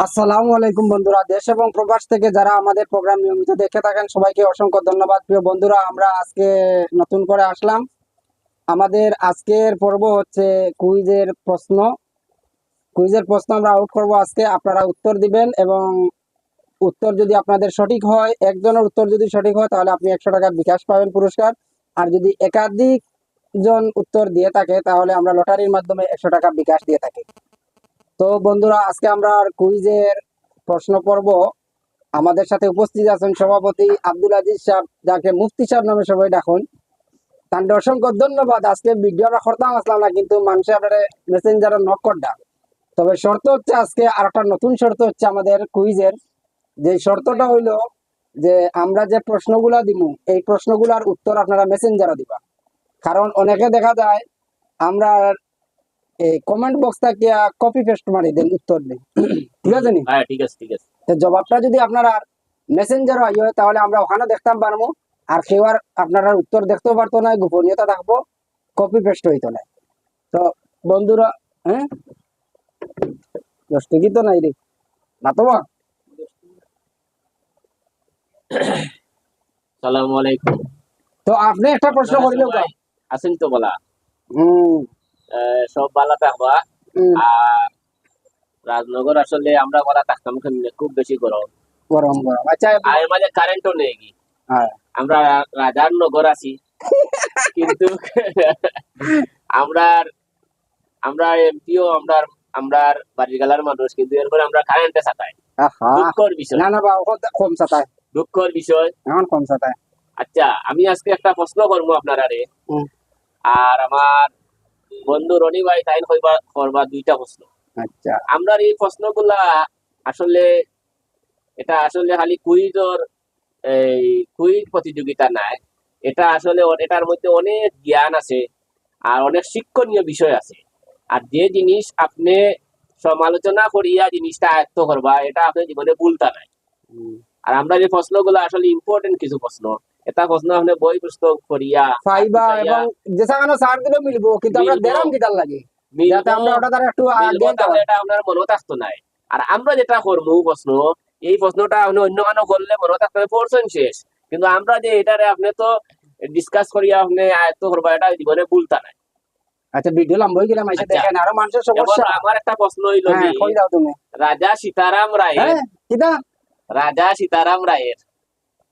আসসালামু আলাইকুম বন্ধুরা, দেশ এবং প্রবাস থেকে যারা আমাদের প্রোগ্রাম নিয়মিত দেখে থাকেন সবাইকে অসংখ্য ধন্যবাদ। প্রিয় বন্ধুরা, আমরা আজকে নতুন করে আসলাম। আমাদের আজকের পর্ব হচ্ছে কুইজের প্রশ্ন আমরা আউট করব আজকে। আপনারা উত্তর দিবেন এবং উত্তর যদি আপনাদের সঠিক হয়, একজনের উত্তর যদি সঠিক হয় তাহলে আপনি 100 টাকা বিকাশ পাবেন পুরস্কার। আর যদি একাধিক জন উত্তর দিয়ে থাকে তাহলে আমরা লটারির মাধ্যমে 100 টাকা বিকাশ দিয়ে থাকি। তো বন্ধুরা, আজকে আমরা কুইজের প্রশ্ন পর্ব। আমাদের সাথে উপস্থিত আছেন সভাপতি আব্দুল আজিজ সাহেব, যাকে মুফতি সাহেব নামে সবাই ডাকুন। তার অসংখ্য ধন্যবাদ। আজকে ভিডিও আমরা করতাম আসলাম না, কিন্তু মানুষের আপনার মেসেঞ্জারে নক করডা। তবে শর্ত হচ্ছে, আজকে আর একটা নতুন শর্ত হচ্ছে আমাদের কুইজের। যে শর্তটা হইলো যে আমরা যে প্রশ্নগুলা দিব এই প্রশ্নগুলার উত্তর আপনারা মেসেঞ্জারে দিবা। কারণ অনেকে দেখা যায় আমরা এই কমেন্ট বক্সটা কি কপি পেস্ট মারি দেন, উত্তর দেন। ঠিক আছে নি? হ্যাঁ, ঠিক আছে, ঠিক আছে। তো জবাবটা যদি আপনারা মেসেঞ্জার হয় তাহলে আমরা ওখানে দেখতাম পারবো। আর কেউ আর আপনারা উত্তর দেখতেও পারতো না, গোপনীয়তা থাকবো, কপি পেস্ট হইতো না। তো বন্ধুরা, হ্যাঁ 10 টিকি তো নাই রে না তো বা। সালামু আলাইকুম। তো আপনি একটা প্রশ্ন করিলেও সবাই আছেন তো বলা? হুম সব ভালো থাকবা। হুম, আর রাজনগর আসলে আমরা বলা থাকতাম কেমনে, খুব বেশি গরম। গরম গরম। আচ্ছা আর এর মাঝে কারেন্টও নেই কি। হ্যাঁ আমরা রাজার নগর আছি, কিন্তু আমরা আমরা এমপিও আমরা বাড়ির গালার মানুষ, কিন্তু এরপরে আমরা কারেন্টে সাতাই। আহা, দুঃখের বিষয়, না না বা কম সাতায়, দুঃখের বিষয়। এখন কম সাতায়। আচ্ছা, আমি আজকে একটা প্রশ্ন করবো আপনারা রে। হুম, আর আমার বন্ধু রনি ভাই তাই করবা দুইটা প্রশ্ন। আচ্ছা আমরা এই প্রশ্নগুলা আসলে এটা আসলে খালি এই কুইজ প্রতিযোগিতা নাই। এটা আসলে এটার মধ্যে অনেক জ্ঞান আছে আর অনেক শিক্ষণীয় বিষয় আছে। আর যে জিনিস আপনি সমালোচনা করিয়া জিনিসটা আয়ত্ত করবা, এটা আপনি জীবনে ভুলতা নাই। হুম, আর আমরা যে প্রশ্নগুলো আসলে ইম্পর্টেন্ট কিছু প্রশ্ন, এটা প্রশ্ন আপনি বই পুস্তক করিয়া ফাইবা এবং যে সামান্য সার দিলেও মিলবো, কিন্তু আমরা মিলবো দেরাম কিতার লাগে যাতে মিলবো আমরা ওটা দ্বারা একটু মিলবো, আগে তাহলে এটা আপনার মনে থাকতো নাই। আর আমরা যেটা করবো প্রশ্ন, এই প্রশ্নটা আপনি অন্য কানো করলে মনে থাকতে পড়ছেন শেষ, কিন্তু আমরা যে এটারে আপনি তো ডিসকাস করিয়া আপনি আয়ত্ত করবা, এটা জীবনে ভুলতা নাই। আচ্ছা ভিডিও লম্বা হয়ে গেলাম, এসে আচ্ছা, দেখেন আরো মানুষের এখন সমস্যা। আমার একটা প্রশ্ন হইল হ্যাঁ কি, কই দাও তুমি। রাজা সীতারাম রায়ের হ্যাঁ কিতা? রাজা সীতারাম রায়ের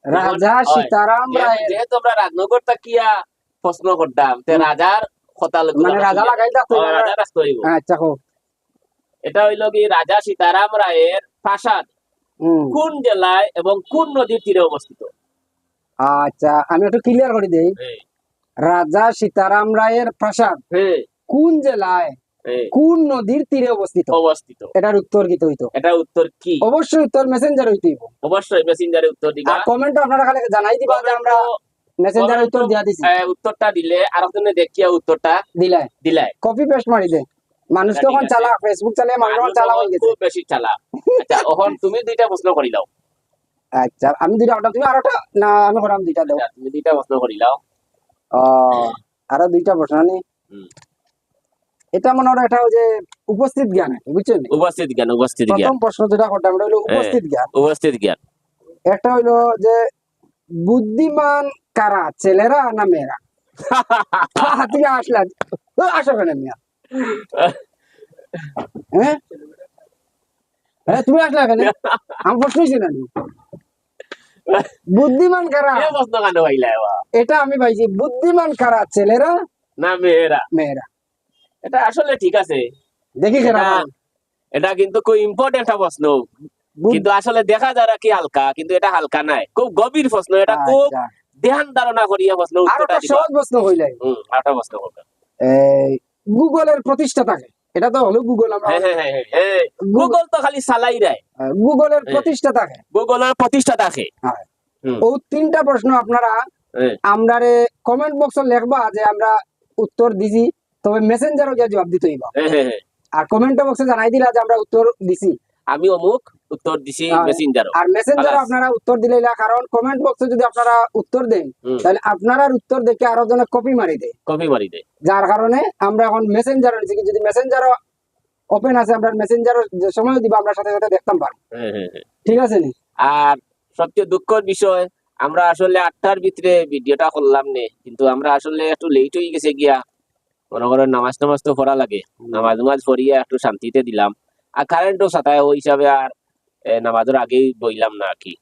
যেমন রাজা হয়, সীতারাম রায়ের যেহেতু আমরা রাজনগর তাকিয়া প্রশ্ন করতাম, তে রাজার কথা মানে রাজা লাগাই থাকতো রাজা রাখতে হইব। আচ্ছা হোক। এটা হইল কি, রাজা সীতারাম রায়ের প্রাসাদ হুম, কোন জেলায় এবং কোন নদীর তীরে অবস্থিত? আচ্ছা আমি একটু ক্লিয়ার করে দেই। হ্যাঁ, রাজা সীতারাম রায়ের প্রাসাদ হ্যাঁ, কোন জেলায় হ্যাঁ, কোন নদীর তীরে অবস্থিত? অবস্থিত। এটার উত্তর কি হইতো? এটা উত্তর কি? অবশ্যই উত্তর মেসেঞ্জার হইতেইব। অবশ্যই মেসেঞ্জারে উত্তর দিবা। আর কমেন্ট আপনারা খালি জানাই দিবা যে আমরা মেসেঞ্জারে উত্তর দিয়া দিছি। উত্তরটা দিলে আর একজনে দেখিয়া উত্তরটা দিলাই দিলাই। কপি পেস্ট মারি দে। মানুষ এটা তো ঠিক এখন আছে। চালা, ফেসবুক চালিয়ে মানুষ এখন মানুষ চালা এখন হয়ে গেছে। খুব বেশি চালাক। আচ্ছা, এখন তুমি দুইটা প্রশ্ন করিলাও। আচ্ছা আমি দুইটা, ওটা তুমি আরোটা না আমি করাম দুইটা দাও। আচ্ছা, তুমি দুইটা প্রশ্ন করিলাও। আরো দুইটা প্রশ্ন নি। হুম। এটা মনে হয় এটা ওই যে উপস্থিত জ্ঞান, বুঝছেন? উপস্থিত জ্ঞান, উপস্থিত জ্ঞান। প্রথম প্রশ্ন যেটা করতাম এটা হলো হ্যাঁ, উপস্থিত জ্ঞান। উপস্থিত জ্ঞান। একটা হইলো যে বুদ্ধিমান কারা, ছেলেরা না মেয়েরা? তুমি আসলা, আসো কেন মিয়া? হ্যাঁ হ্যাঁ তুমি আসলা কেন? আমি প্রশ্নই শুনানি। বুদ্ধিমান কারা? এ প্রশ্ন কেন পাইলা এবার? এটা আমি পাইছি, বুদ্ধিমান কারা, ছেলেরা না মেয়েরা? মেয়েরা? এটা আসলে ঠিক আছে। দেখি কেনা এটা এটা কিন্তু খুব ইম্পর্টেন্ট একটা প্রশ্ন, কিন্তু আসলে দেখা যায় কি হালকা, কিন্তু এটা হালকা নাই, খুব গভীর প্রশ্ন। এটা খুব আচ্ছা ধ্যান ধারণা করিয়া প্রশ্ন আর উত্তরটা একটা দিবা। সহজ প্রশ্ন হইলাই। আরেকটা প্রশ্ন করবে। এই গুগলের প্রতিষ্ঠাতাকে, এটা তো হলো গুগল, আমরা হ্যাঁ, হ্যাঁ, হ্যাঁ, হ্যাঁ, হ্যাঁ। গুগল তো খালি চালাই দেয়। গুগলের হ্যাঁ। প্রতিষ্ঠাতাকে। গুগলের প্রতিষ্ঠাতা কে? হ্যাঁ। হুম, ও তিনটা প্রশ্ন আপনারা হ্যাঁ, আমরারে কমেন্ট বক্সে লিখবা যে আমরা উত্তর দিছি, তবে মেসেঞ্জারও গিয়ে জবাব দিতে হইব। হ্যাঁ, হ্যাঁ, হ্যাঁ। আর কমেন্ট বক্সে জানাই দিলা যে আমরা উত্তর দিছি। আমি অমুক উত্তর দিছি মেসেঞ্জারও। আর মেসেঞ্জারে খালাস। আপনারা উত্তর দিলে না, কারণ কমেন্ট বক্সে যদি আপনারা উত্তর দেন হুম, তাহলে আপনার উত্তর দেখে আরো জনে কপি মারি দেয়, কপি মারি দেয়। যার কারণে আমরা এখন মেসেঞ্জারে নিছি। যদি মেসেঞ্জারও ওপেন আছে, আমরা মেসেঞ্জার যে সময় দিব আমরা সাথে সাথে দেখতাম পারবো। হ্যাঁ হ্যাঁ হ্যাঁ। ঠিক আছে নি? আর সবচেয়ে দুঃখের বিষয় আমরা আসলে 8টার ভিতরে ভিডিওটা করলাম নে, কিন্তু আমরা আসলে একটু লেট হয়ে গেছে গিয়া, মনে করেন নামাজ টামাজ তো পড়া লাগে, নামাজ নামাজ পড়িয়া একটু শান্তিতে দিলাম, আর কারেন্টও সাতায় ওই হিসাবে আর নামাজের আগেই বইলাম না আর কি।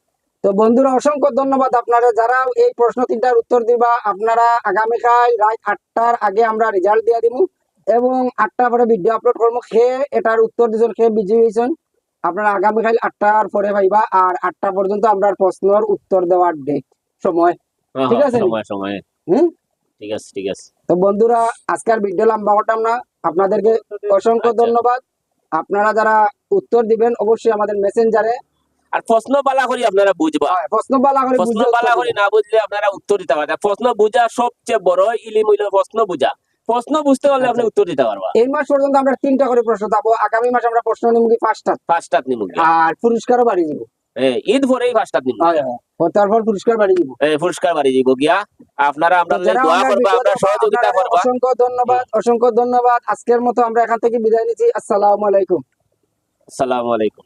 তো বন্ধুরা অসংখ্য ধন্যবাদ আপনারা যারা এই প্রশ্ন তিনটার উত্তর দিবা। আপনারা আগামীকাল রাত 8টার আগে আমরা রেজাল্ট দিয়ে দিব এবং 8টার পরে ভিডিও আপলোড করবো। খেয়ে এটার উত্তর দিয়েছেন, খেয়ে বিজয়ী হয়েছেন, আপনারা আগামীকাল 8টার পরে পাইবা। আর 8টা পর্যন্ত আমরা প্রশ্নের উত্তর দেওয়ার ডেট সময়। হ্যাঁ ঠিক হ্যাঁ, আছে নি? সময় সময়। হুম। ঠিক আছে ঠিক আছে। তো বন্ধুরা আজকের ভিডিও লম্বা করতাম না, আপনাদেরকে অসংখ্য আচ্ছা। ধন্যবাদ। আপনারা যারা উত্তর দিবেন অবশ্যই আমাদের মেসেঞ্জারে আর প্রশ্ন বালা করি আপনারা বুঝবা, প্রশ্ন বালা করে প্রশ্ন বুঝে বালা উত্তর করি দিবেন। না বুঝলে আপনারা উত্তর দিতে পারবেন। প্রশ্ন বুঝা সবচেয়ে বড় ইলিম হইল প্রশ্ন বুঝা। প্রশ্ন বুঝতে পারলে আপনি আচ্ছা। উত্তর দিতে পারবা। এই মাস পর্যন্ত আমরা 3টা করে প্রশ্ন পাবো, আগামী মাসে আমরা প্রশ্ন নিব কি 5টা, 5টা নিমুগে। আর পুরস্কারও বাড়িয়ে দিব। ঈদ পরেই 5টা নিমুগে। তারপর পুরস্কার বাড়িয়ে দিব। পুরস্কার বাড়ি দিব গিয়া। আপনারা তো আমরা যারা দোয়া আমার করবা, ভিডিও আমরা দেখো সহযোগিতা আপনারা করবা। অসংখ্য ধন্যবাদ, অসংখ্য ধন্যবাদ। আজকের মতো আমরা এখান থেকে বিদায় নিচ্ছি। আসসালামু আলাইকুম। আসসালামু আলাইকুম।